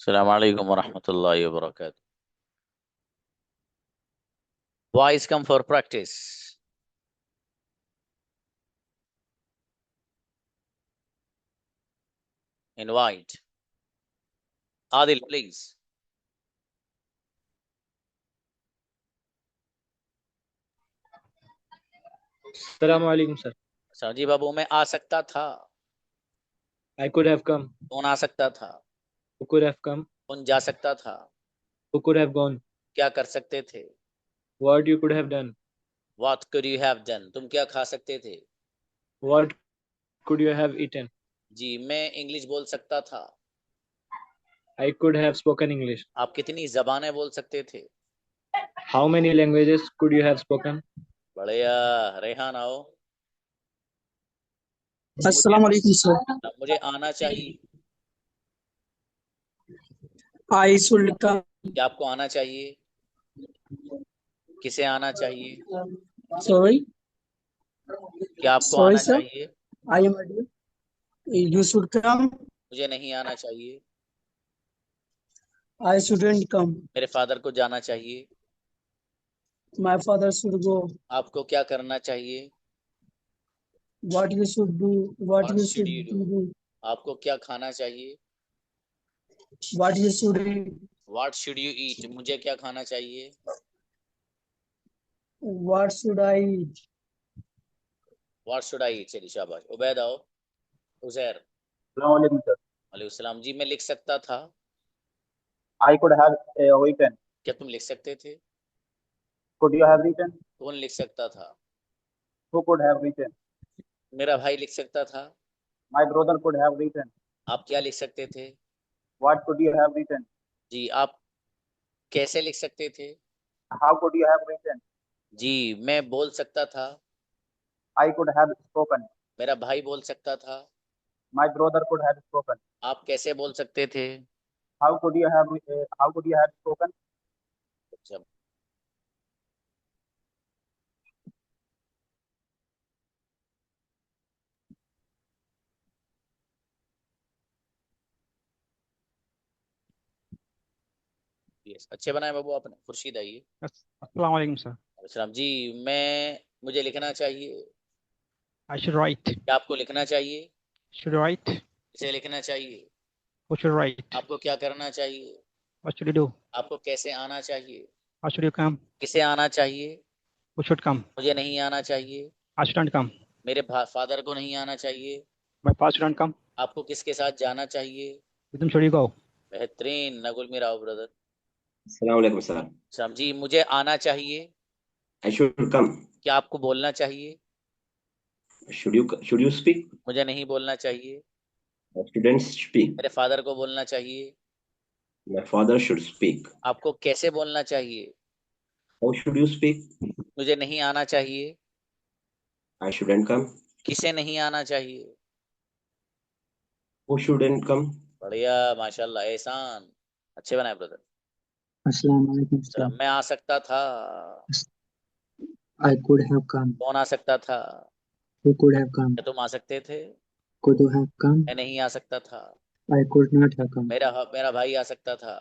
अस्सलाम वालेकुम वरहमतुल्लाहि वबरकातुह। Boys come for practice. Invite. Adil, please. Assalamualaikum, sir. जी बाबू, मैं आ सकता था। I could have come. कौन आ सकता था? Who could have come? कौन जा सकता था? Who could have gone? क्या कर सकते थे? What you could have done? What could you have done? तुम क्या खा सकते थे? What could you have eaten? जी, मैं इंग्लिश बोल सकता था। I could have spoken English. आप कितनी जबानें बोल सकते थे? How many languages could you have spoken? बढ़िया। रेहान आओ। मुझे अस्सलाम वालेकुम सर। मुझे आना चाहिए। I should come. क्या आपको आना चाहिए? किसे आना चाहिए? सॉरी क्या आपको सॉरी आना सर। चाहिए? I am you should come. मुझे नहीं आना चाहिए। I shouldn't come. मेरे फादर को जाना चाहिए। My father should go. आपको क्या करना चाहिए? What you should do. What what you should should you do? Do. आपको क्या खाना चाहिए? What you should eat. What should you eat? मुझे क्या खाना चाहिए? What should I eat. What should I eat? चलिए शाबाश। उबैद आओ। उजैर। Assalamualaikum, sir. वालेकुम सलाम। जी, मैं लिख सकता था। I could have written. क्या तुम लिख सकते थे? Could you have written? कौन लिख सकता था? Who could have written? मेरा भाई लिख सकता था। My brother could have written. आप क्या लिख सकते थे? What could you have written? जी, आप कैसे लिख सकते थे? How could you have written? जी, मैं बोल सकता था। I could have spoken. मेरा भाई बोल सकता था। My brother could have spoken. आप कैसे बोल सकते थे? How could you have spoken? अच्छा। यस, अच्छे बनाए बाबू आपने। खुर्शीद आइए। अस्सलाम वालेकुम सर। सलाम जी। मुझे लिखना चाहिए। I should write. क्या आपको लिखना चाहिए? Should write. इसे लिखना चाहिए। What should write? आपको क्या करना चाहिए? What should you do? आपको कैसे आना चाहिए? How should you come? किसे आना चाहिए? Who should come? मुझे नहीं आना चाहिए। I shouldn't come. मेरे फादर को नहीं आना चाहिए। My past shouldn't come. आपको किसके साथ जाना चाहिए? With whom should you go? बेहतरीन। नगुल मेरा ब्रदर। अस्सलाम वालेकुम सर। सलाम जी। मुझे आना चाहिए। I should come. क्या आपको बोलना चाहिए? Should you speak. मुझे नहीं बोलना चाहिए। Students speak. मेरे फादर को बोलना चाहिए। My father should speak. आपको कैसे बोलना चाहिए? How should you speak. मुझे नहीं आना चाहिए। आई शुडंट कम। किसे नहीं आना चाहिए? हु शुडंट कम। बढ़िया, माशाल्लाह। एहसान। अच्छे बनाए ब्रदर। अस्सलाम वालेकुम सलाम। सर। मैं आ सकता था। I could have come. कौन आ सकता था? Who could have come. क्या तुम आ सकते थे? Could you have come. मैं नहीं आ सकता था। I could not have come. मेरा भाई आ सकता था।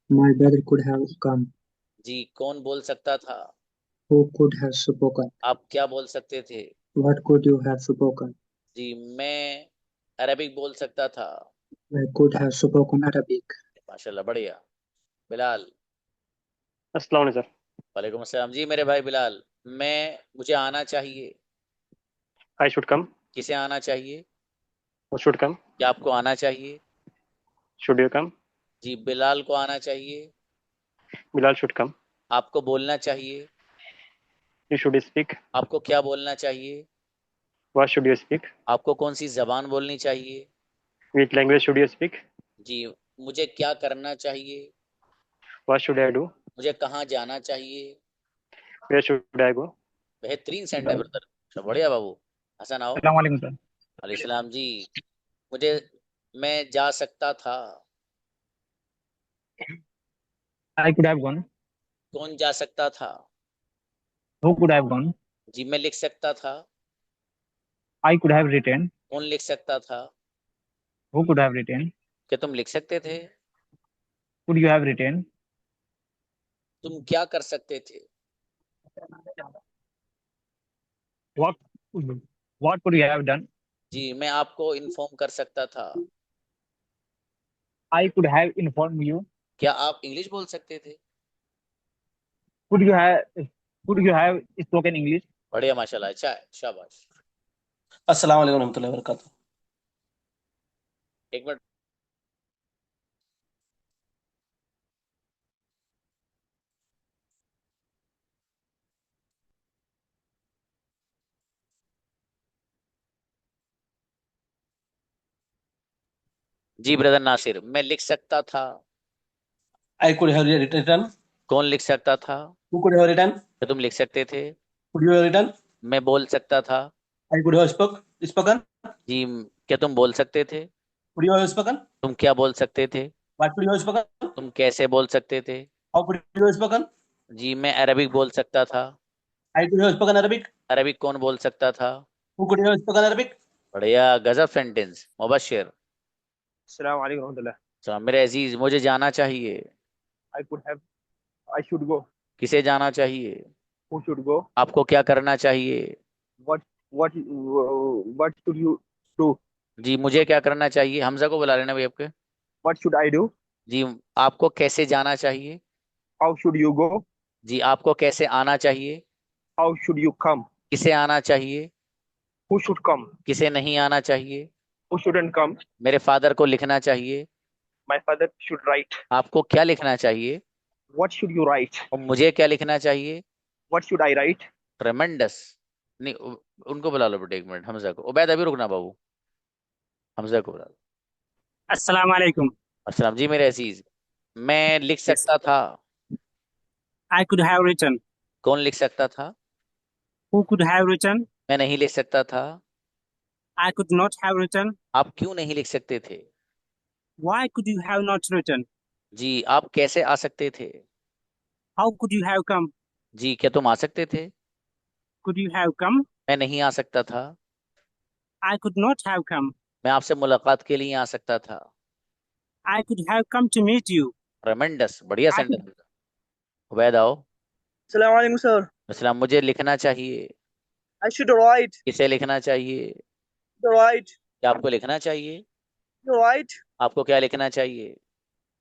My brother could have come. जी, कौन बोल सकता था? Who could have spoken. आप क्या बोल सकते थे? What could you have spoken. जी, मैं अरबिक बोल सकता था। I could have spoken Arabic. माशाल्लाह, बढ़िया। बिलाल। अस्सलाम वालेकुम सर। वालेकुम अस्सलाम। जी, मेरे भाई बिलाल। मुझे आना चाहिए। I should come. किसे आना चाहिए? Who should come? क्या आपको आना चाहिए? Should you come? जी, बिलाल को आना चाहिए। Bilal should come. आपको बोलना चाहिए। You should speak. आपको क्या बोलना चाहिए? What should you speak? आपको कौन सी जबान बोलनी चाहिए? Which language should you speak? जी, मुझे क्या करना चाहिए? What should I do? मुझे कहाँ जाना चाहिए? Where should I go? बेहतरीन सेंटर ब्रदर। बढ़िया बाबू। हसन आओ। अस्सलाम वालेकुम सर। वालेकुम सलाम जी। मुझे मैं जा सकता था। I could have gone. कौन जा सकता था? Who could have gone? जी, मैं लिख सकता था। I could have written. कौन लिख सकता था? Who could have written? क्या तुम लिख सकते थे? could you have written? तुम क्या कर सकते थे? What what could you have done? जी, मैं आपको इन्फॉर्म कर सकता था। I could have informed you. क्या आप इंग्लिश बोल सकते थे? Could you have spoken English? बढ़िया, माशाल्लाह, अच्छा है, शाबाश। अस्सलाम वालेकुम रहमतुल्लाहि व बरकातुहू। एक मिनट। जी ब्रदर नासिर, मैं लिख सकता था। I could have written. कौन लिख सकता था? Who could have written? क्या तुम लिख सकते थे? Could you have written? मैं बोल सकता था। I could have spoken. जी, क्या तुम बोल सकते थे? Could you have spoken? तुम क्या बोल सकते थे? What could you have spoken? तुम कैसे बोल सकते थे? How could you have spoken? जी, मैं अरबिक बोल सकता था। I could have spoken Arabic. Arabic कौन बोल सकता था? Who could have spoken Arabic? बढ़िया, गजब सेंटेंस, मुबश्शिर। अस्सलाम वालेकुम रहमतुल्लाह। अच्छा, मेरे अजीज, मुझे जाना चाहिए। I could have. I should go. किसे जाना चाहिए? Who should go? आपको क्या करना चाहिए? What should you do? जी, मुझे क्या करना चाहिए? हमजा को बुला लेना भाई आपके। What should I do? जी, आपको कैसे जाना चाहिए? How should you go? जी, आपको कैसे आना चाहिए? How should you come? किसे आना चाहिए? Who should come? किसे नहीं आना चाहिए? Who shouldn't come? मेरे फादर को लिखना चाहिए। My father should write. आपको क्या लिखना चाहिए? What should you write? और मुझे क्या लिखना चाहिए? What should I write? ट्रेमेंडस। नहीं, उनको बुला लो बेटे, एक मिनट, हमजा को। उबैद अभी रुकना बाबू, हमजा को बुला लो। अस्सलाम वालेकुम। अस्सलाम। जी मेरे अजीज, मैं लिख सकता था। I could have written. कौन लिख सकता था? Who could have written? मैं नहीं लिख सकता था। I could not have written. आप क्यों नहीं लिख सकते थे? Why could you have not written? जी, आप कैसे आ सकते थे? How could you have come? जी, क्या तुम आ सकते थे? Could you have come? मैं नहीं आ सकता था। I could not have come. मैं आपसे मुलाकात के लिए आ सकता था। I could have come to meet you. ट्रेमेंडस, बढ़िया I could- सेंटेंस। उबैद आओ। अस्सलाम वालेकुम सर। अस्सलाम। मुझे लिखना चाहिए। I should write. किसे लिखना चाहिए? The right. क्या आपको लिखना चाहिए? The right. आपको क्या लिखना चाहिए?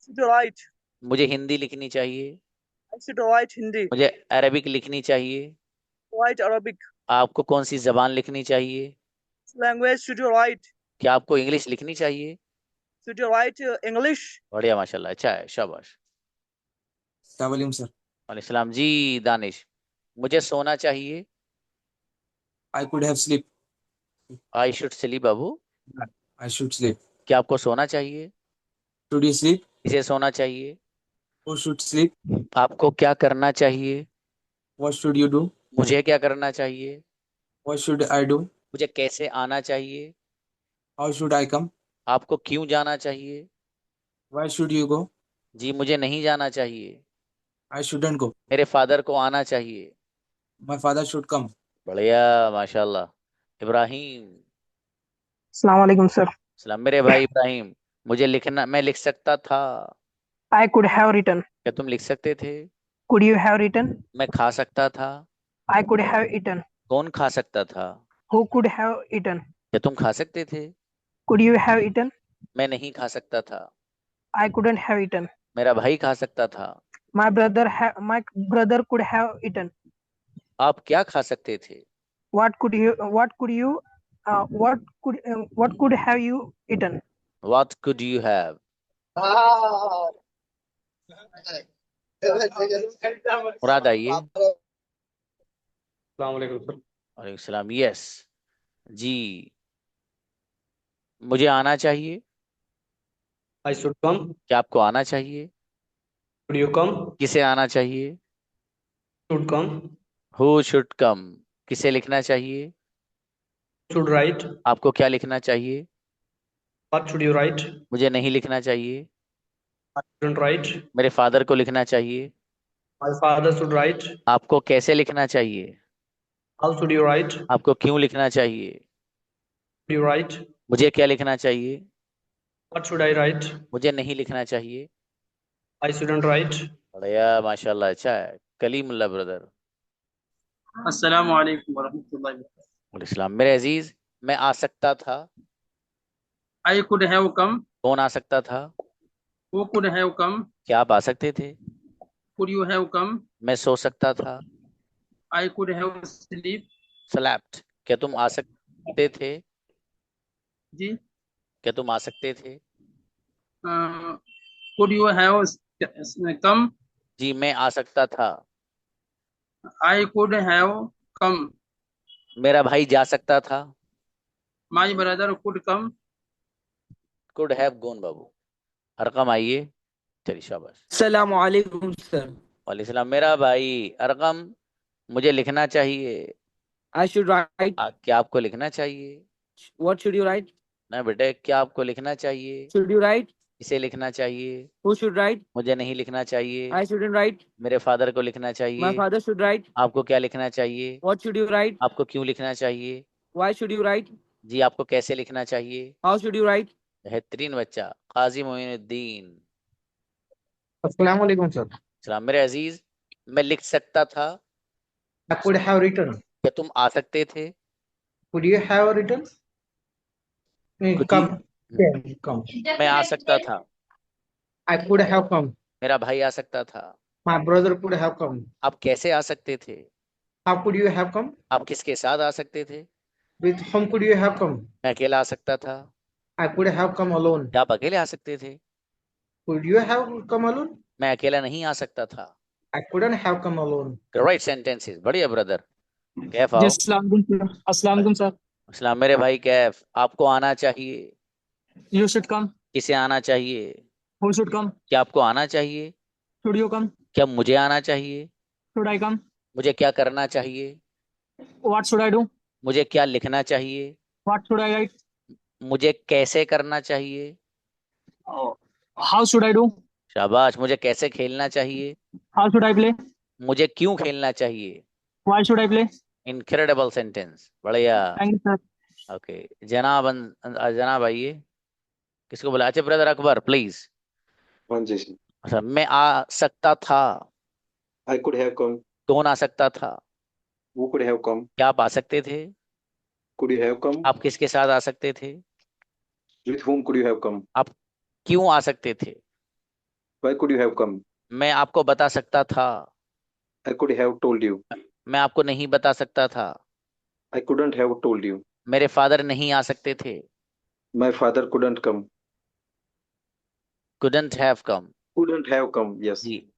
Should write. मुझे हिंदी लिखनी चाहिए। I should write Hindi. मुझे अरबिक लिखनी चाहिए। Write Arabic. आपको कौन सी जबान लिखनी चाहिए? Language should you write? क्या आपको इंग्लिश लिखनी चाहिए? Should you write English? बढ़िया, माशाल्लाह, अच्छा है, शाबाश। अस्सलाम वालेकुम सर। वालेकुम जी दानिश। मुझे सोना चाहिए। I could have sleep. I should sleep Babu. I should sleep. क्या आपको सोना चाहिए? Should you sleep? किसे सोना चाहिए? Who should sleep? आपको क्या करना चाहिए? What should you do? मुझे क्या करना चाहिए? What should I do? मुझे कैसे आना चाहिए? How should I come? आपको क्यों जाना चाहिए? Why should you go? जी, मुझे नहीं जाना चाहिए। I shouldn't go. मेरे फादर को आना चाहिए। My father should come. बढ़िया, माशाल्लाह। इब्राहिम। अस्सलाम वालेकुम सर। सलाम। मेरे भाई इब्राहिम, मुझे लिखना, मैं लिख सकता था। I could have written. क्या तुम लिख सकते थे? Could you have written? मैं खा सकता था। I could have eaten. कौन खा सकता था? Who could have eaten? क्या तुम खा सकते थे? Could you have eaten? मैं नहीं खा सकता था। I couldn't have eaten. मेरा भाई खा सकता था। My brother could have eaten. आप क्या खा सकते थे? What could have you eaten? What could you have? मुराद आइए। अस्सलाम वालेकुम सर। वालेकुम सलाम। यस जी, मुझे आना चाहिए। I should come. क्या आपको आना चाहिए? Should you come? किसे आना चाहिए? Should come. Who should come? किसे लिखना चाहिए? Should write. आपको क्या लिखना चाहिए? What should you write? मुझे नहीं लिखना चाहिए। I shouldn't write. मेरे फादर को लिखना चाहिए। My father should write. आपको कैसे लिखना चाहिए? How should you write? आपको क्यों लिखना चाहिए? Should you write? मुझे क्या लिखना चाहिए? What should I write? मुझे नहीं लिखना चाहिए। I shouldn't write. बढ़िया माशाल्लाह, अच्छा है। Kalimullah brother. Assalamu alaikum warahmatullahi wabarakatuh. इस्लाम। मेरे अजीज, मैं आ सकता था। I could have come. कौन आ सकता था? Who could have come? क्या आप आ सकते थे? Could you have come? मैं सो सकता था। I could have sleep. Slept. क्या तुम आ सकते थे? जी. क्या तुम आ सकते थे? Could you have come? जी, मैं आ सकता था। I could have come. मेरा भाई जा सकता था। My brother could come. Could have gone Babu. Arkham आइए। चलिए शाबाश। Assalamu alaikum, sir. वालेकुम सलाम। मेरा भाई अरकम, मुझे लिखना चाहिए। I should write. क्या आपको लिखना चाहिए? What should you write? ना बेटे, क्या आपको लिखना चाहिए? Should you write? इसे लिखना चाहिए। Who should write? मुझे नहीं लिखना चाहिए। I shouldn't write. मेरे फादर को लिखना My चाहिए। father should write. आपको क्या लिखना चाहिए? What should you write? आपको क्यों लिखना चाहिए? Why should you write? जी, आपको कैसे लिखना चाहिए? How should you write? बेहतरीन बच्चा काजी मोइनुद्दीन। Assalamu alaikum, sir. सलाम। मेरे अजीज, मैं लिख सकता था। I could have written. क्या तुम आ सकते थे? Could you have written? Come. Yeah, come. मैं आ सकता था। I could have come. मेरा भाई आ सकता था। My brother could have come. आप कैसे आ सकते थे? How could you have come? आप किसके साथ आ सकते थे? With whom could you have come? मैं अकेला आ सकता था। I could have come alone. क्या आप अकेले आ सकते थे? Could you have come alone? मैं अकेला नहीं आ सकता था। I couldn't have come alone. Right sentences. बढ़िया ब्रदर। कैफ आओ। Assalamualaikum, sir. अस्सलाम। मेरे भाई कैफ, आपको आना चाहिए। You should come. किसे आना चाहिए? Who should come? क्या आपको आना चाहिए? Should you come? क्या मुझे आना चाहिए? Should I come? मुझे क्या करना चाहिए? What should I do? मुझे क्या लिखना चाहिए? What should I write? मुझे कैसे करना चाहिए? How should I do? शाबाश। मुझे कैसे खेलना चाहिए? How should I play? मुझे क्यों खेलना चाहिए? Why should I play? Incredible sentence. बढ़िया। Thank you, sir. ओके। जनाब आइए। किसको बुला? अच्छा, ब्रदर अकबर प्लीज। हाँ जी। अच्छा, मैं आ सकता था। I could have come. कौन आ सकता था? Who could have come? क्या आप आ सकते थे? Could you have come? आप किसके साथ आ सकते थे? With whom could you have come? आप क्यों आ सकते थे? Why could you have come? मैं आपको बता सकता था। I could have told you. मैं आपको नहीं बता सकता था। I couldn't have told you. मेरे फादर नहीं आ सकते थे। My father couldn't come. couldn't have come। Couldn't have come. Yes. जी।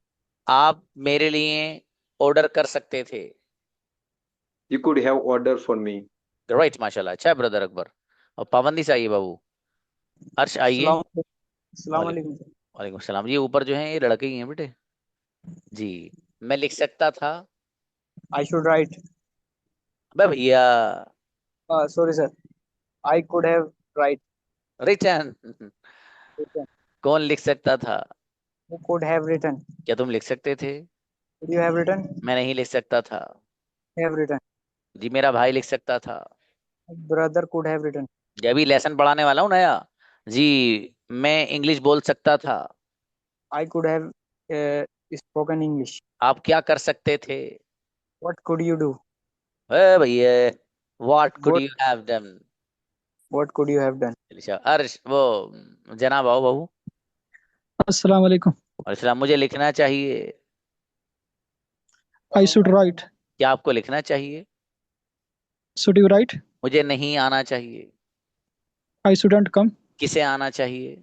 आप मेरे लिए ऑर्डर कर सकते थे। You could have ordered for me. Right माशाल्लाह। अच्छा ब्रदर अकबर। और पाबंदी से आइए बाबू। अर्श आइए। अस्सलाम वालेकुम। वालेकुम सलाम। ये ऊपर जो है ये लड़के ही हैं बेटे। जी। मैं लिख सकता था। I should write. अबे भैया। Sorry, sir. I could have write. Return. कौन लिख सकता था? Who could have written? क्या तुम लिख सकते थे? Could you have written? मैं नहीं लिख सकता था। Have written. जी, मेरा भाई लिख सकता था। Brother could have written. जब भी लेसन पढ़ाने वाला हूँ नया। जी। मैं इंग्लिश बोल सकता था। I could have spoken English. आप क्या कर सकते थे? What could you do? भैया। What could What- you have done? What could you have done? अर्श वो जनाब आओ बहू। Assalamualaikum. और सलाम। मुझे लिखना चाहिए। I should write. क्या आपको लिखना चाहिए? Should you write? मुझे नहीं आना चाहिए। I shouldn't come. किसे आना चाहिए?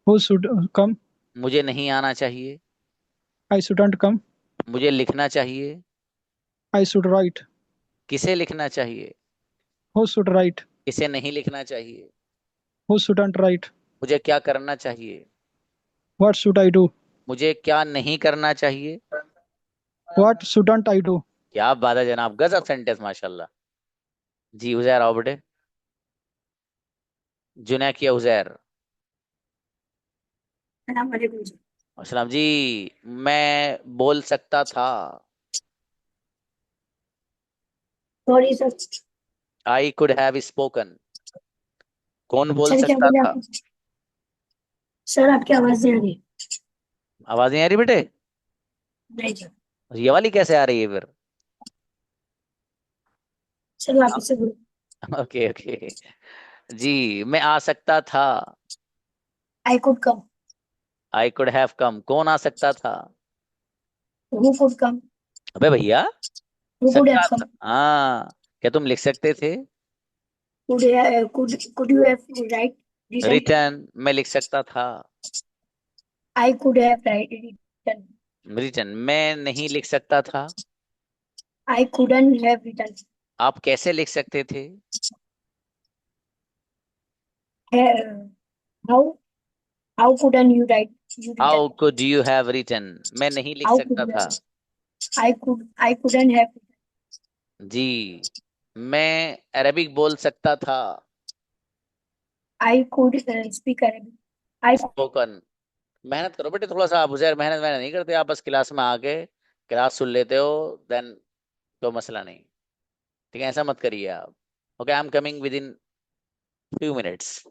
Who should come? मुझे नहीं आना चाहिए। I shouldn't come. मुझे लिखना चाहिए। I should write. किसे लिखना चाहिए? Who should write? किसे नहीं लिखना चाहिए? Who shouldn't write? मुझे क्या करना चाहिए? What should I do? मुझे क्या नहीं करना चाहिए? What shouldn't I do? क्या बात है जनाब। गजब सेंटेंस माशाल्लाह। जी उजैर आओ बेटे। जुनैकिया उजैर। अस्सलाम जी। मैं बोल सकता था। Sorry sir. I could have spoken. कौन बोल सकता था? सर आपकी आवाज नहीं आ रही। आवाज नहीं आ रही बेटे? नहीं सर। ये वाली कैसे आ रही है फिर? सर वापस से बोलो। Okay okay. जी, मैं आ सकता था। I could come. I could have come, कौन आ सकता था? Who could come? अबे भैया, Who could सकता have था, come? हाँ। क्या तुम लिख सकते थे? Could you have write written? Return, मैं लिख सकता था। I could have written. Return, मैं नहीं लिख सकता था। I couldn't have written. आप कैसे लिख सकते थे? Uh, how how couldn't you write? You how written. Could you have written, मैं नहीं लिख How could सकता you था। have? I couldn't have. जी, मैं अरबिक बोल सकता था। I could speak Arabic. I spoken. मेहनत करो बेटे थोड़ा सा, आप उसे मेहनत मेहनत नहीं करते आप, बस क्लास में आके क्लास सुन लेते हो, देन तो मसला नहीं। ठीक है, ऐसा मत करिए आप। Okay, I am coming with in few minutes.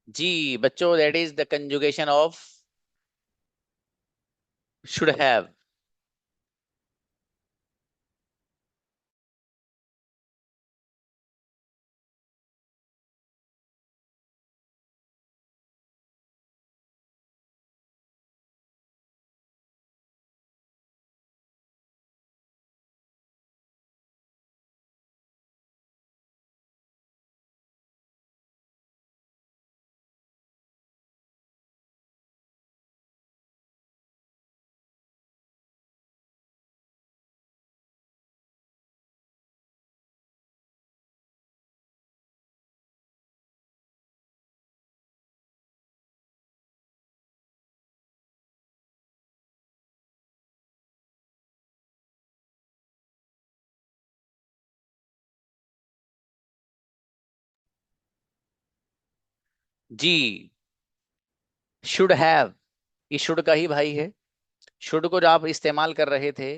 जी बच्चों, that is the conjugation of should have. जी शुड हैव, ये शुड का ही भाई है। शुड को जो आप इस्तेमाल कर रहे थे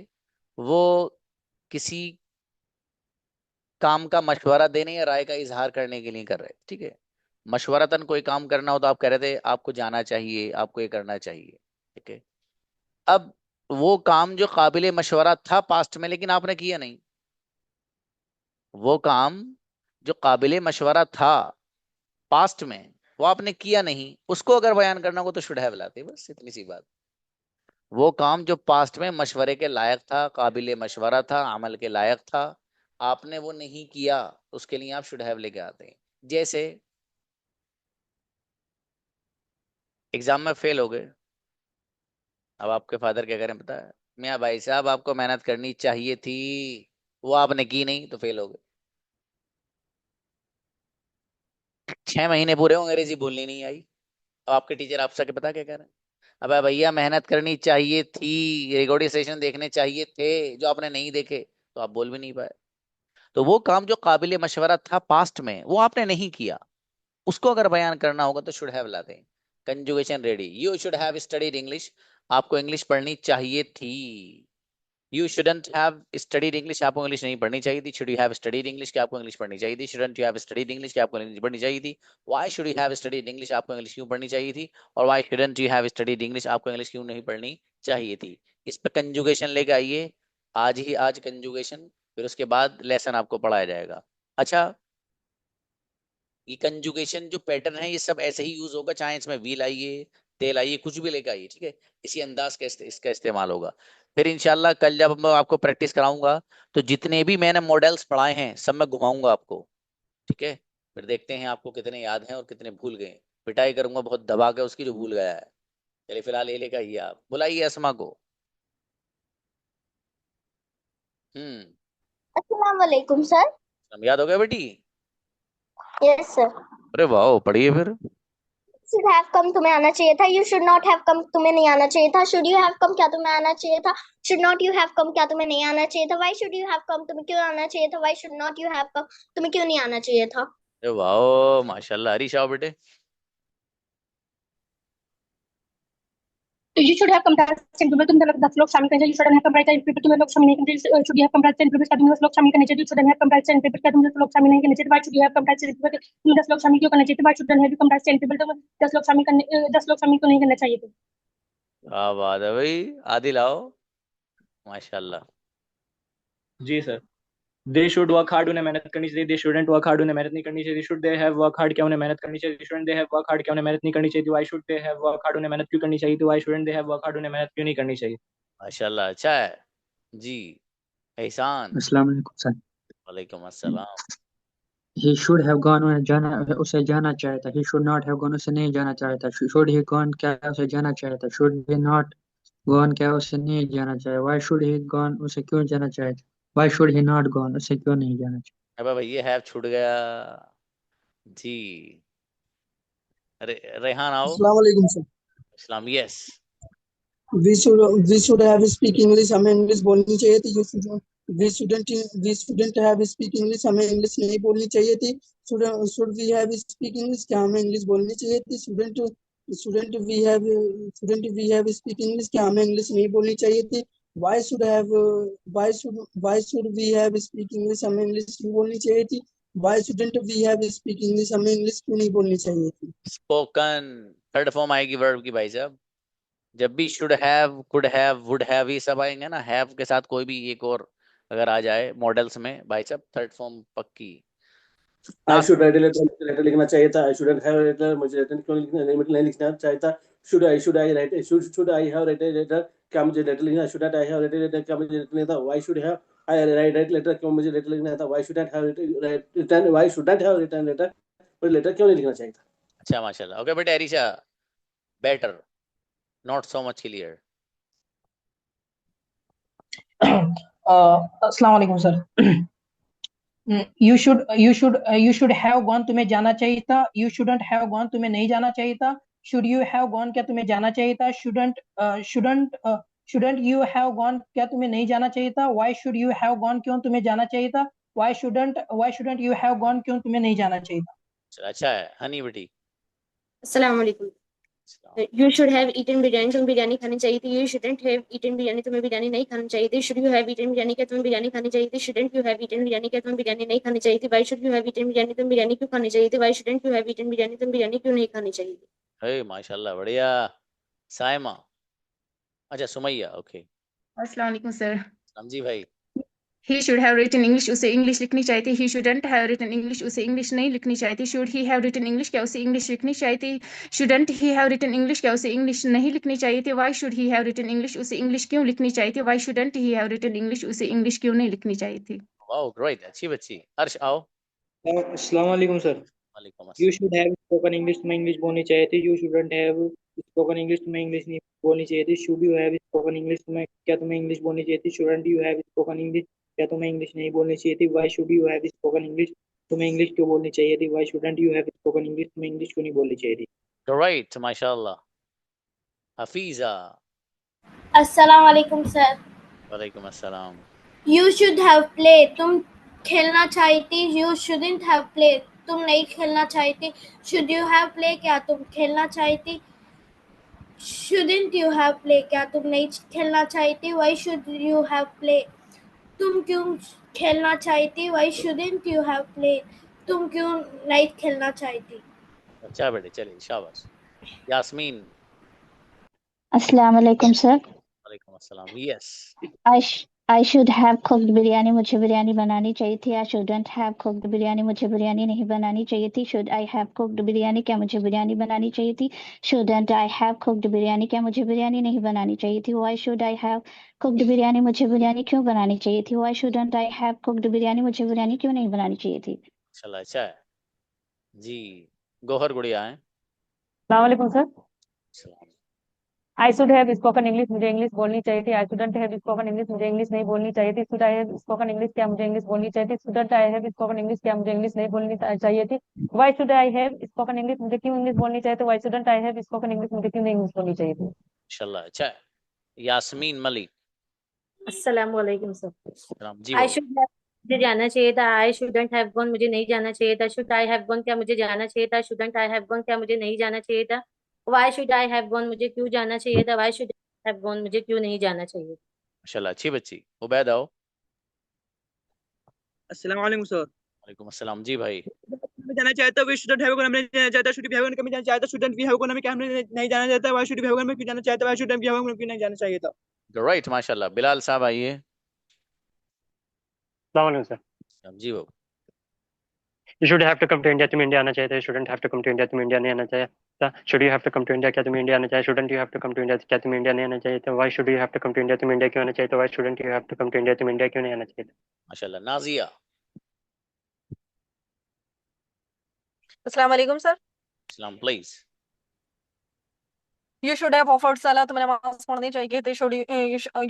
वो किसी काम का मशवरा देने या राय का इजहार करने के लिए कर रहे थे, ठीक है। मशवरतन कोई काम करना हो तो आप कह रहे थे आपको जाना चाहिए, आपको ये करना चाहिए, ठीक है। अब वो काम जो काबिले मशवरा था पास्ट में, लेकिन आपने किया नहीं, वो काम जो काबिले मशवरा था पास्ट में वो आपने किया नहीं, उसको अगर बयान करना हो तो शुड हैव लाते, बस इतनी सी बात। वो काम जो पास्ट में मशवरे के लायक था, काबिले मशवरा था, अमल के लायक था, आपने वो नहीं किया, उसके लिए आप शुड हैव लेके आते हैं। जैसे एग्जाम में फेल हो गए, अब आपके फादर क्या करें पता है, मियाँ भाई साहब आपको मेहनत करनी चाहिए थी, वो आपने की नहीं तो फेल हो गए। 6 महीने पूरे हो, अंग्रेजी बोलनी नहीं आई। अब आपके टीचर आपसे के पता क्या कह रहे हैं, अब भैया मेहनत करनी चाहिए थी, रिकॉर्डिंग सेशन देखने चाहिए थे, जो आपने नहीं देखे, तो आप बोल भी नहीं पाए। तो वो काम जो काबिल मशवरा था पास्ट में वो आपने नहीं किया, उसको अगर बयान करना होगा तो शुड हैव लाते हैं। Conjugation ready, you should have studied English, आपको इंग्लिश पढ़नी चाहिए थी। You shouldn't have studied English, आपको इंग्लिश नहीं पढ़नी चाहिए थी। Should you have studied English, क्या आपको इंग्लिश पढ़नी चाहिए थी। Shouldn't you have studied English, क्या आपको इंग्लिश पढ़नी चाहिए थी। Why should you have studied English, आपको इंग्लिश क्यों पढ़नी चाहिए थी। और why shouldn't you have studied English, आपको इंग्लिश क्यों नहीं पढ़नी चाहिए थी। इस पर कंजुगेशन लेके आइए, आज ही आज कंजुगेशन, फिर उसके बाद लेसन आपको पढ़ाया जाएगा। अच्छा, ये कंजुगेशन जो पैटर्न है ये सब ऐसे ही यूज होगा, चाहे इसमें व्हील आइए, तेल आइए, कुछ भी लेकर आइए, ठीक है। इसी अंदाज का इसका इस्तेमाल होगा। फिर इंशाल्लाह कल जब मैं आपको प्रैक्टिस कराऊंगा तो जितने भी मैंने मॉडल्स पढ़ाए हैं सब मैं घुमाऊंगा आपको, ठीक है। फिर देखते हैं आपको कितने याद हैं और कितने भूल गए। पिटाई करूंगा बहुत दबा के उसकी जो भूल गया है। चलिए फिलहाल ये लेकर आइए, आप बुलाइए असमा को। हम्म। अस्सलाम वालेकुम सर। हम याद हो गया बेटी। Yes sir. अरे वाह, पढ़िए फिर। शुड हैव कम तुम्हें आना चाहिए था। यू शुड नॉट हैव कम तुम्हें नहीं आना चाहिए था। शुड यू हैव कम क्या तुम्हें आना चाहिए था। Should not you have come क्या तुम्हें नहीं आना चाहिए था। व्हाई शुड यू हैव कम तुम्हें क्यों आना चाहिए था। Why should not you have कम तुम्हें क्यों नहीं आना चाहिए था। अरे वाह माशाल्लाह, हरीश आओ बेटे। You should have come present simple, तुम 10 लोग शामिल करने चाहिए। You should have come present simple, तुम्हें लोग शामिल नहीं करने चाहिए। Should you have come present simple, क्या तुम्हें 10 लोग शामिल करने चाहिए। You should have come present simple, क्या तुम्हें 10 लोग शामिल नहीं करने चाहिए। Why should you have come present simple, तुम्हें 10 लोग शामिल क्यों करने चाहिए। Why should you have come present simple, तुम्हें 10 लोग शामिल करने 10 लोग शामिल क्यों नहीं करना चाहिए। क्या बात है भाई, आदिल आओ। माशाल्लाह। जी sir. They should work hard, उन्हें मेहनत करनी चाहिए। दे शुडंट वर्क हार्ड, उन्हें मेहनत नहीं करनी चाहिए। Should they have work hard, क्या उन्हें मेहनत करनी चाहिए। Shouldn't they have work hard, क्या उन्हें मेहनत नहीं करनी चाहिए। Why should they have work hard, उन्हें मेहनत क्यों करनी चाहिए। Why shouldn't they have work hard, उन्हें मेहनत क्यों नहीं करनी चाहिए। माशाल्लाह, अच्छा है जी। एहसान। अस्सलाम वालेकुम सर। वालेकुम अस्सलाम। He should have gone, उसे जाना चाहिए था। He should not have gone, उसे नहीं जाना चाहिए था। Should he gone, क्या उसे जाना चाहिए था। Should he not gone, क्या उसे नहीं जाना चाहिए। Why should he gone, उसे क्यों जाना चाहिए था। Why should he not gone, उसे क्यों नहीं जाना चाहिए। अब भैया हैव छूट गया जी। अरे रेहान आओ। अस्सलाम वालेकुम sir. Islam, yes. we should have speak English, हमें इंग्लिश बोलनी चाहिए थी। we shouldn't have speak English, हमें इंग्लिश नहीं बोलनी चाहिए थी। should we have speak English, क्या हमें इंग्लिश बोलनी चाहिए थी। shouldn't we have speak English, क्या हमें इंग्लिश नहीं बोलनी चाहिए थी। why should we have speak English, हमें इंग्लिश क्यों बोलनी चाहिए थी। Why shouldn't we have speak English? हमें इंग्लिश क्यों नहीं बोलनी चाहिए थी? स्पोकन थर्ड फॉर्म आएगी वर्ब की भाई साहब। जब भी should have, could have, would have ये सब आएंगे ना, हैव के साथ कोई भी एक और अगर आ जाए मॉडल्स में भाई साहब, थर्ड फॉर्म पक्की। आई शुड राइट लेटर लिखना चाहिए था। आई शुडंट हैव लेटर, मुझे लेटर क्यों नहीं लिखना चाहिए था। Should I write, should I have write letter, क्या मुझे लेटर लिखना। Should I have write letter, क्या मुझे लेटर लिखना था। Why should have I write letter, क्यों मुझे लेटर लिखना था। Why shouldn't have written, why shouldn't have written letter, मुझे लेटर क्यों नहीं लिखना चाहिए था। अच्छा माशाल्लाह। ओके बेटा Arisha, better, not so much clear. अस्सलाम वालेकुम sir. you should have gone, तुम्हें जाना चाहिए था। you shouldn't have gone, तुम्हें नहीं जाना चाहिए था। should you have gone, क्या तुम्हें जाना चाहिए था। shouldn't you have gone, क्या तुम्हें नहीं जाना चाहिए था। why should you have gone, क्यों तुम्हें जाना चाहिए था। why shouldn't you have gone, क्यों तुम्हें नहीं जाना चाहिए था। अच्छा है हनी बेटी। अस्सलाम वालेकुम। You should have eaten biryani, तुम्हें बिरयानी खानी चाहिए थी। You shouldn't have eaten biryani, तुम्हें बिरयानी नहीं खानी चाहिए थी। Should you have eaten biryani, क्या तुम्हें बिरयानी खानी चाहिए थी। Shouldn't you have eaten biryani, क्या तुम्हें बिरयानी नहीं खानी चाहिए थी। Why should you have eaten biryani, तुम्हें बिरयानी क्यों खानी चाहिए थी। Why shouldn't you have eaten biryani, तुम्हें बिरयानी क्यों नहीं खानी चाहिए थी। हे माशाल्लाह बढ़िया। साइमा, अच्छा सुमैया, ओके। अस्सलाम वालेकुम सर। समझी भाई। He should have written English, उसे इंग्लिश लिखनी चाहिए थी। He shouldn't have written English, उसे इंग्लिश नहीं लिखनी चाहिए थी। Should he have written English, क्या उसे इंग्लिश लिखनी चाहिए थी। Shouldn't he have written English, क्या उसे इंग्लिश नहीं लिखनी चाहिए थी। Why should he have written English, उसे इंग्लिश क्यों लिखनी चाहिए थी। Why shouldn't he have written English, उसे इंग्लिश क्यों नहीं लिखनी चाहिए थी। वाओ ग्रेट, अच्छी बच्ची। अर्श आओ। अस्सलाम वालेकुम सर। वालेकुम You अस्सलाम। should have spoken English, तुम्हें इंग्लिश बोलनी चाहिए थी। You shouldn't have spoken English, तुम्हें इंग्लिश नहीं बोलनी चाहिए थी। Should you have spoken English, क्या तुम्हें इंग्लिश बोलनी चाहिए थी। Shouldn't you have spoken English, क्या तुम्हें इंग्लिश नहीं बोलनी चाहिए थी। Why should you have spoken English, तुम्हें इंग्लिश क्यों बोलनी चाहिए थी। Why shouldn't you have spoken English, तुम्हें इंग्लिश क्यों नहीं बोलनी चाहिए थी। ग्रेट माशाल्लाह। हफीजा। अस्सलाम वालेकुम सर। वालेकुम अस्सलाम। You should have played, तुम खेलना चाहिए थी। You shouldn't have played, तुम नहीं खेलना चाहिए थी। Should you have played, क्या तुम खेलना चाहिए थी। Shouldn't you have played, क्या तुम नहीं खेलना चाहिए थी। Why should you have played, तुम क्यों खेलना चाहिए थी। Why shouldn't you have played, तुम क्यों नहीं खेलना चाहिए थी। अच्छा बेटे चलिए शाबाश। यास्मीन। अस्सलाम वालेकुम सर। वालेकुम अस्सलाम। Yes. I should have cooked biryani, मुझे बिरयानी बनानी चाहिए थी। I shouldn't have cooked biryani, मुझे बिरयानी नहीं बनानी चाहिए थी। Should I have cooked biryani, क्या मुझे बिरयानी बनानी चाहिए थी। Shouldn't I have cooked biryani, क्या मुझे बिरयानी नहीं बनानी चाहिए थी। Why should I have cooked biryani, मुझे बिरयानी क्यों बनानी चाहिए थी। Why shouldn't I have cooked biryani, मुझे बिरयानी क्यों नहीं बनानी चाहिए थी। चला अच्छा है जी। गोहर गुड़िया है। अस्सलाम वालेकुम sir. I should have spoken English, मुझे इंग्लिश बोलनी चाहिए थी। I shouldn't have spoken English, मुझे इंग्लिश नहीं बोलनी चाहिए थी। Should I have spoken English, क्या मुझे इंग्लिश बोलनी चाहिए थी। Shouldn't I have spoken English, क्या मुझे इंग्लिश नहीं बोलनी चाहिए थी। Why should I have spoken English, मुझे क्यों इंग्लिश बोलनी चाहिए थी। Why shouldn't I have spoken English, मुझे क्यों नहीं इंग्लिश बोलनी चाहिए थी। इंशाल्लाह अच्छा है। यास्मीन मलिक। अस्सलाम वालेकुम सर। सलाम जी। आई शुड हैव, मुझे जाना चाहिए था। आई शुडंट हैव गॉन, मुझे नहीं जाना चाहिए था। शुड आई हैव गॉन, क्या मुझे जाना चाहिए था। शुडंट आई हैव गॉन, क्या मुझे नहीं जाना चाहिए था। Why should I have gone, मुझे क्यों जाना चाहिए था। Why should I have gone, मुझे क्यों नहीं जाना चाहिए। माशाल्लाह अच्छी बच्ची। उबैद आओ। अस्सलाम वालेकुम सर। वालेकुम अस्सलाम जी भाई। मैं जाना चाहता हूँ। शुडंट हैव गॉन, हमने जाना चाहता। शुड बी हैव गॉन, कभी जाना चाहता। शुडंट बी हैव गॉन, हमें क्या हमने नहीं जाना चाहता। Why should be have gone, में क्यों जाना चाहता। Why shouldn't be have gone, क्यों नहीं जाना चाहिए था। राइट माशाल्लाह। बिलाल साहब आइए। अस्सलाम वालेकुम सर। जी बाबू। You should have to come to India, तुम्हें इंडिया आना चाहिए था। You shouldn't have to come to India, तुम्हें इंडिया नहीं आना चाहिए था। Should you have to come to India, क्या तुम्हें इंडिया आना चाहिए। Shouldn't you have to come to India, क्या तुम्हें इंडिया नहीं आना चाहिए था। Why should you have to come to India, तुम्हें इंडिया क्यों आना चाहिए था। Why shouldn't you have to come to India, तुम्हें इंडिया क्यों नहीं आना चाहिए था। माशाल्लाह। नाजिया। अस्सलाम वालेकुम सर। सलाम please. You should have offered salah, तुम्हें नमाज पढ़नी चाहिए थी।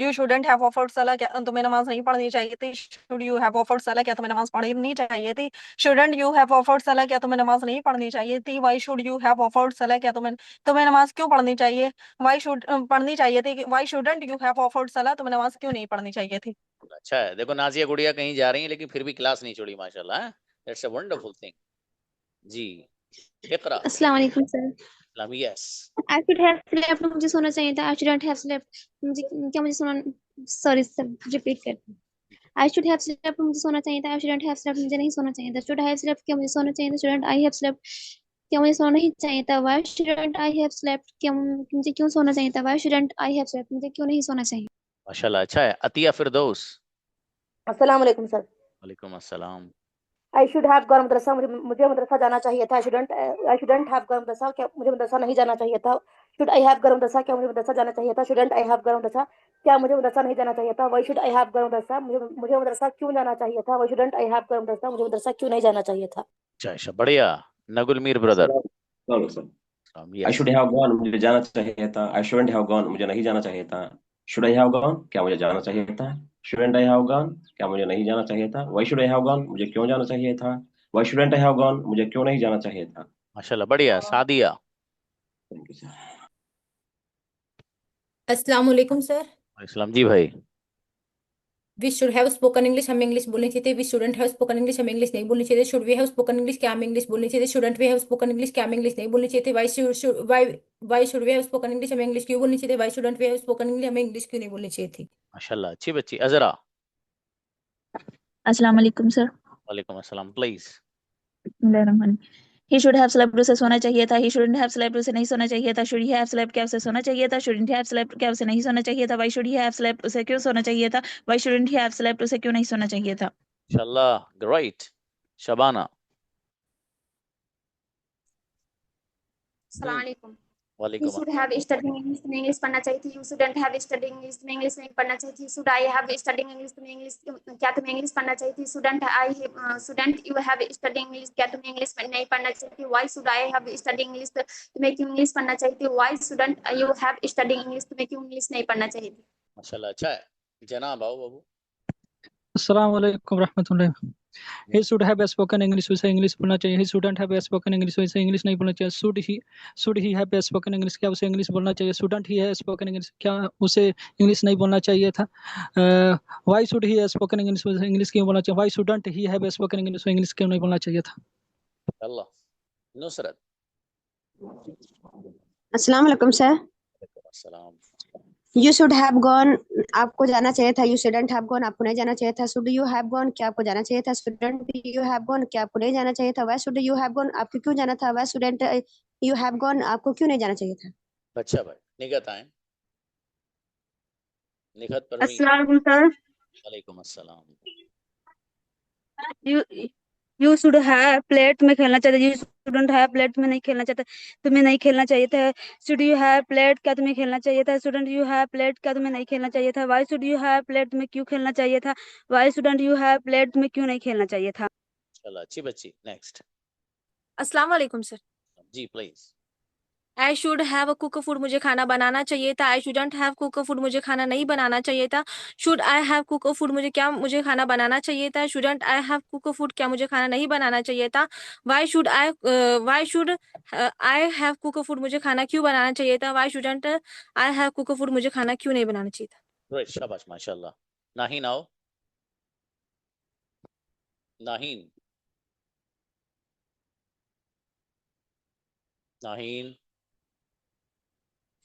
You shouldn't have offered salah, क्या तुम्हें नमाज नहीं पढ़नी चाहिए थी। Should you have offered salah, क्या तुम्हें नमाज पढ़नी चाहिए थी। Shouldn't you have offered salah, क्या तुम्हें नमाज नहीं पढ़नी चाहिए थी। Why should you have offered salah, क्या तुम्हें नमाज क्यों पढ़नी चाहिए। Why should पढ़नी चाहिए थी। Why shouldn't you have offered salah, तुम्हें नमाज क्यों नहीं पढ़नी चाहिए थी। अच्छा है। देखो नाजिया गुड़िया कहीं जा रही है लेकिन फिर भी क्लास नहीं छोड़ी माशाल्लाह। दैट्स अ वंडरफुल थिंग जी। इकरा। अस्सलाम वालेकुम sir. Yes. I should have slept, मुझे सोना चाहिए था। आई शुडंट हैव स्लेप्ट, मुझे क्या मुझे सोना, सॉरी सर रिपीट करते। आई शुड हैव स्लेप्ट मुझे सोना चाहिए था। आई शुडंट हैव स्लेप्ट मुझे नहीं सोना चाहिए था। शुड आई हैव स्लेप्ट क्या मुझे सोना चाहिए था। शुडंट आई हैव स्लेप्ट क्या मुझे सोना नहीं चाहिए था। Why shouldn't I have slept क्या मुझे क्यों सोना चाहिए था। Why shouldn't I have slept मुझे क्यों नहीं सोना चाहिए। माशाल्लाह, अच्छा है। अतिया फिरदौस। अस्सलाम वालेकुम सर। वालेकुम अस्सलाम। I should have gone madrasa मुझे मदरसा जाना चाहिए था। I shouldn't have gone madrasa क्या मुझे मदरसा नहीं जाना चाहिए था। Should I have gone madrasa क्या मुझे मदरसा जाना चाहिए था। Shouldn't I have gone madrasa क्या मुझे मदरसा नहीं जाना चाहिए था। Why should I have gone madrasa मुझे मदरसा क्यों जाना चाहिए था। Why shouldn't I have gone madrasa मुझे मदरसा क्यों नहीं जाना चाहिए था। अच्छा, बढ़िया। Nagul Mir brother. I should have gone मुझे जाना चाहिए था। आई शुडंट हैव गॉन मुझे नहीं जाना चाहिए था। शुड आई हैव गॉन क्या मुझे जाना चाहिए था। शुडंट आई हैव गॉन क्या मुझे नहीं जाना चाहिए था। Why should I have gone मुझे क्यों जाना चाहिए था। Why shouldn't I have gone मुझे क्यों नहीं जाना चाहिए था। माशाल्लाह, बढ़िया। सादिया। Thank you sir. अस्सलाम वालेकुम सर। इस्लाम जी भाई। We should have spoken English हमें इंग्लिश बोलनी चाहिए। We shouldn't have spoken English हमें इंग्लिश नहीं बोलनी चाहिए। Should we have spoken English क्या हमें इंग्लिश बोलनी चाहिए। Shouldn't we have spoken English क्या हमें इंग्लिश नहीं बोलनी चाहिए। Why should we have spoken English हमें इंग्लिश क्यों बोलनी चाहिए। Why shouldn't we have spoken English हमें इंग्लिश क्यों नहीं बोलनी चाहिए थी। माशाल्लाह, अच्छी बच्ची। अजरा। अस्सलाम वालेकुम सर। वालेकुम अस्सलाम। Please. He should have slept उसे सोना चाहिए था। ही शुडंट हैव स्लेप्ट उसे नहीं सोना चाहिए था। शुड ही हैव स्लेप्ट क्या उसे सोना चाहिए था। शुडंट हैव स्लेप्ट क्या उसे नहीं सोना चाहिए था। Why should he have slept उसे क्यों सोना चाहिए था। Why shouldn't he have slept उसे क्यों नहीं सोना चाहिए था। माशाल्लाह, ग्रेट। शबाना। अस्सलाम वालेकुम। You वालेकुम should have studied English तुम्हें इंग्लिश पढ़ना चाहिए थी। You shouldn't have studied English तुम्हें इंग्लिश नहीं पढ़ना चाहिए थी। Should I have studied English तुम्हें इंग्लिश क्या तुम्हें इंग्लिश पढ़ना चाहिए थी। Shouldn't you have studied English क्या तुम्हें इंग्लिश नहीं पढ़ना चाहिए थी। Why should I have studied English तुम्हें क्यों इंग्लिश पढ़ना चाहिए थी। Why shouldn't you have studied English तुम्हें क्यों इंग्लिश नहीं पढ़ना चाहिए थी। माशाल्लाह, अच्छा है। जनाब आओ बाबू। अस्सलाम वालेकुम रहमतुल्लाह। He should have spoken English उसे इंग्लिश बोलना चाहिए। He shouldn't have spoken English उसे इंग्लिश नहीं बोलना चाहिए। Should he have spoken English क्या उसे इंग्लिश बोलना चाहिए। Shouldn't he have spoken English क्या उसे इंग्लिश नहीं बोलना चाहिए था। Why should he have spoken English उसे इंग्लिश क्यों बोलना चाहिए। Why shouldn't he have spoken English उसे इंग्लिश क्यों नहीं बोलना चाहिए था। अल्लाह। नुसरत। अस्सलाम वालेकुम सर। वालेकुम अस्सलाम। यू शुड हैव गॉन आपको जाना चाहिए था। यू शुडंट हैव गॉन आपको नहीं जाना चाहिए था। शुड यू हैव गॉन क्या आपको जाना चाहिए था। शुडंट यू हैव गॉन क्या आपको नहीं जाना चाहिए था। Why should you have gone आपको क्यों जाना था। Why shouldn't you have gone आपको क्यों नहीं जाना चाहिए था। अच्छा भाई, निगत आए। निगत परवीन। अस्सलाम वालेकुम सर। वालेकुम अस्सलाम। यू शुड हैव प्लेट में खेलना चाहिए। यू शुडंट हैव प्लेट में नहीं खेलना चाहिए। तुम्हें नहीं खेलना चाहिए था। शुड यू हैव प्लेट क्या तुम्हें खेलना चाहिए था। शुडंट यू हैव प्लेट क्या तुम्हें नहीं खेलना चाहिए था। Why should you have plate में क्यों खेलना चाहिए था। Why shouldn't you have plate में क्यों नहीं खेलना चाहिए था। चलो, अच्छी बच्ची। नेक्स्ट। अस्सलाम वालेकुम सर। जी please. I should have cook food मुझे खाना बनाना चाहिए था। I shouldn't have cook food मुझे खाना नहीं बनाना चाहिए था। Should I have cook food मुझे खाना बनाना चाहिए था। Shouldn't I have cook food क्या मुझे खाना नहीं बनाना चाहिए था। Why should I have cook food मुझे खाना क्यों बनाना चाहिए था। Why shouldn't I have cook food मुझे खाना क्यों नहीं बनाना चाहिए था। ग्रेट, शाबाश, माशाल्लाह। नाहीन आओ। नाहीन। नाहीन।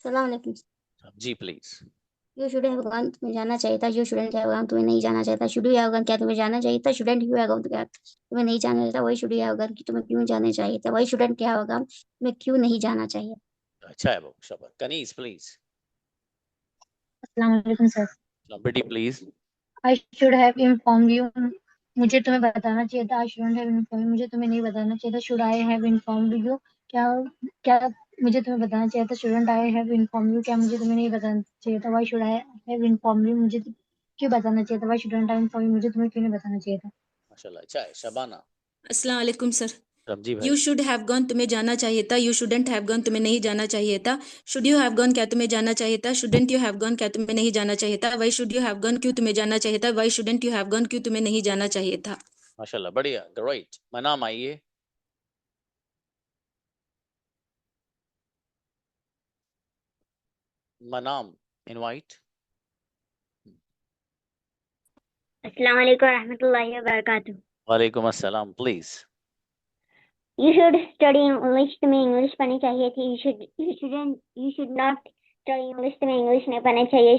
अस्सलाम वालेकुम। जी please. You should have gone तुम्हें जाना चाहिए था। यू शुडंट हैव गॉन तुम्हें नहीं जाना चाहिए था। शुड यू हैव गॉन क्या तुम्हें जाना चाहिए था। शुडंट यू हैव गॉन क्या तुम्हें नहीं जाना चाहिए था। Why should you have gone कि तुम्हें क्यों जाना चाहिए था। व्हाई शुडंट क्या होगा तुम्हें क्यों नहीं जाना चाहिए। अच्छा है बाबू, शाबाश। कनीज प्लीज। अस्सलाम वालेकुम सर। बेटी please. I should have inform you मुझे तुम्हें बताना चाहिए था। आई शुडंट हैव इन्फॉर्म मुझे तुम्हें नहीं बताना चाहिए था। Should I have informed you क्या क्या मुझे तुम्हें बताना चाहिए था। Shouldn't I have inform you क्या मुझे तुम्हें नहीं बताना चाहिए था। Why should I have inform you मुझे क्यों बताना चाहिए था। Why shouldn't I inform you मुझे तुम्हें क्यों नहीं बताना चाहिए था। माशाल्लाह, अच्छा है। शबाना। अस्सलाम वालेकुम सर। जी भाई। यू शुड हैव गॉन तुम्हें जाना चाहिए था। यू शुडंट हैव गॉन तुम्हें नहीं जाना चाहिए था। शुड यू हैव गॉन क्या तुम्हें जाना चाहिए था। शुडंट यू हैव गॉन क्या तुम्हें नहीं जाना चाहिए था। Why should you have gone क्यों तुम्हें जाना चाहिए था। Why shouldn't you have gone क्यों तुम्हें नहीं जाना चाहिए था। माशाल्लाह, बढ़िया, ग्रेट। मनाम आइए। मनाम इनवाइट। अस्सलाम वालेकुम रहमतुल्लाहि व बरकातुहू। वालेकुम अस्सलाम। Please. You should study English तुम्हें इंग्लिश पढ़नी चाहिए थी। You should not study English तुम्हें इंग्लिश नहीं पढ़नी चाहिए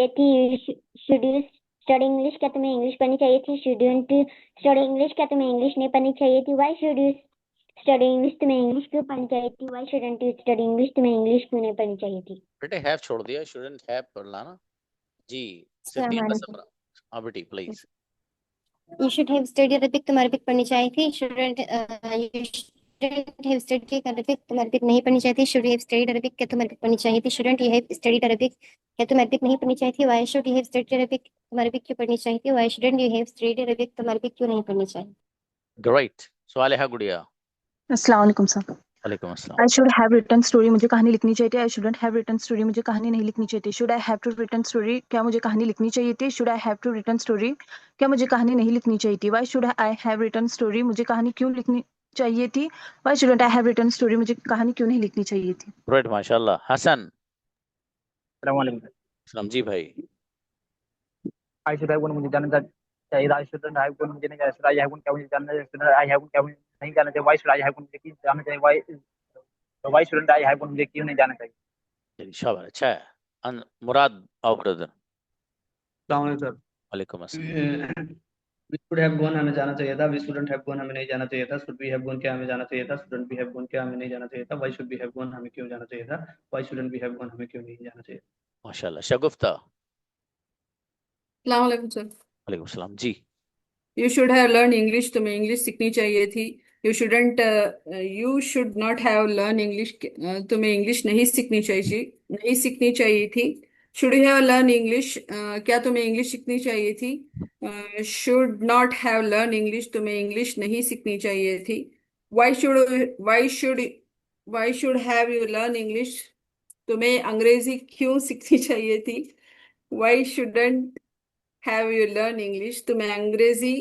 थी। शुड यू स्टडी इंग्लिश, क्या तुम्हें इंग्लिश पढ़नी चाहिए थी? शुडंट स्टडी इंग्लिश, क्या तुम्हें इंग्लिश नहीं पढ़नी चाहिए थी? Why should you study English, तुम्हें इंग्लिश क्यों पढ़नी चाहिए थी? Why shouldn't you study English, तुम्हें इंग्लिश क्यों नहीं पढ़नी चाहिए थी? बेटे हैव छोड़ दिया, शुडंट हैव पढ़ना ना जी। अस्सलाम सिद्दीक वालेकुम। असफरा, हाँ बेटी please. You should have studied Arabic, तुम्हारी अरबिक पढ़नी चाहिए थी। Shouldn't you shouldn't have studied Arabic, तुम्हारी अरबिक नहीं पढ़नी चाहिए थी। Should you have studied Arabic, क्या तुम्हारी अरबिक पढ़नी चाहिए थी? Shouldn't you have studied Arabic, क्या तुम्हारी अरबिक नहीं पढ़नी चाहिए थी? Why should you have studied Arabic, तुम्हारी अरबिक क्यों पढ़नी चाहिए थी? Why shouldn't you have studied Arabic, तुम्हारी अरबिक क्यों नहीं पढ़नी चाहिए? ग्रेट। सवाल गुड़िया। अस्सलाम वालेकुम सर। वालेकुम अस्सलाम। I should have written story, मुझे कहानी लिखनी चाहिए थी। I shouldn't have written story, मुझे कहानी नहीं लिखनी चाहिए थी। Should I have to written story, क्या मुझे कहानी लिखनी चाहिए थी? Should I have to written story, क्या मुझे कहानी नहीं लिखनी चाहिए थी? Why should I have written story, मुझे कहानी क्यों लिखनी चाहिए थी? Why shouldn't I have written story, मुझे कहानी क्यों नहीं लिखनी चाहिए थी? ग्रेट माशाल्लाह। हसन। अस्सलाम वालेकुम। सलाम जी भाई। आई शुड हैव गॉन, मुझे जाना चाहिए था। आई शुडंट हैव गॉन, मुझे नहीं जाना चाहिए। आई हैव गॉन, क्या मुझे जाना चाहिए? आई हैव गॉन, क्या मुझे नहीं जाना चाहिए? Why should I have gone, मुझे क्यों जाना चाहिए? Why shouldn't I have gone, मुझे क्यों नहीं जाना चाहिए? चलिए शाबाश, अच्छा है। मुराद और ब्रदर। सर वालेकुम अस्सलाम। वी शुड हैव गॉन, हमें जाना चाहिए था। वी शुडंट हैव गॉन, हमें नहीं जाना चाहिए था। शुड वी हैव गॉन, क्या हमें जाना चाहिए था? शुडंट वी हैव गॉन, क्या हमें नहीं जाना चाहिए था? Why should we have gone, हमें क्यों जाना चाहिए था? Why shouldn't we have gone, हमें क्यों नहीं जाना चाहिए? माशाल्लाह। शगुफ्ता। अस्सलाम वालेकुम सर। वालेकुम सलाम जी। You should have learn English, तुम्हें इंग्लिश सीखनी चाहिए थी। You shouldn't you should not have learn English, तुम्हें इंग्लिश नहीं सीखनी चाहिए थी। Should you have learn English, क्या तुम्हें इंग्लिश सीखनी चाहिए थी? Should not have learn English, तुम्हें इंग्लिश नहीं सीखनी चाहिए थी। Why should have you learn English, तुम्हें अंग्रेजी क्यों सीखनी चाहिए थी? Why shouldn't have you learn English, तुम्हें अंग्रेजी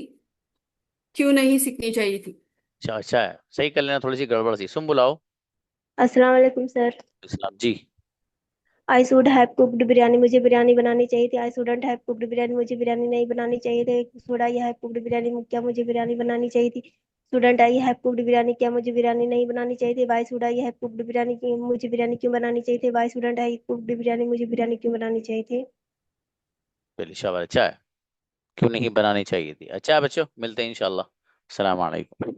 क्यों नहीं सीखनी चाहिए थी? अच्छा अच्छा है, सही कर लेना, थोड़ी सी गड़बड़ सी। सुन बुलाओ। अस्सलाम वालेकुम sir. Islam ji. I should have cooked biryani, मुझे बिरयानी बनानी चाहिए थी। I shouldn't have cooked biryani, मुझे बिरयानी नहीं बनानी चाहिए थी। Should I have cooked biryani, क्या मुझे बिरयानी बनानी चाहिए थी? Shouldn't I have cooked biryani, क्या मुझे बिरयानी नहीं बनानी चाहिए थी? Why should I have cooked biryani, मुझे बिरयानी क्यों बनानी चाहिए थी? Why shouldn't I cooked biryani, मुझे बिरयानी क्यों बनानी चाहिए थी? चलिए शाबाश, अच्छा है। क्यों नहीं बनानी चाहिए थी। अच्छा है बच्चों, मिलते हैं इंशाल्लाह। अस्सलाम वालेकुम।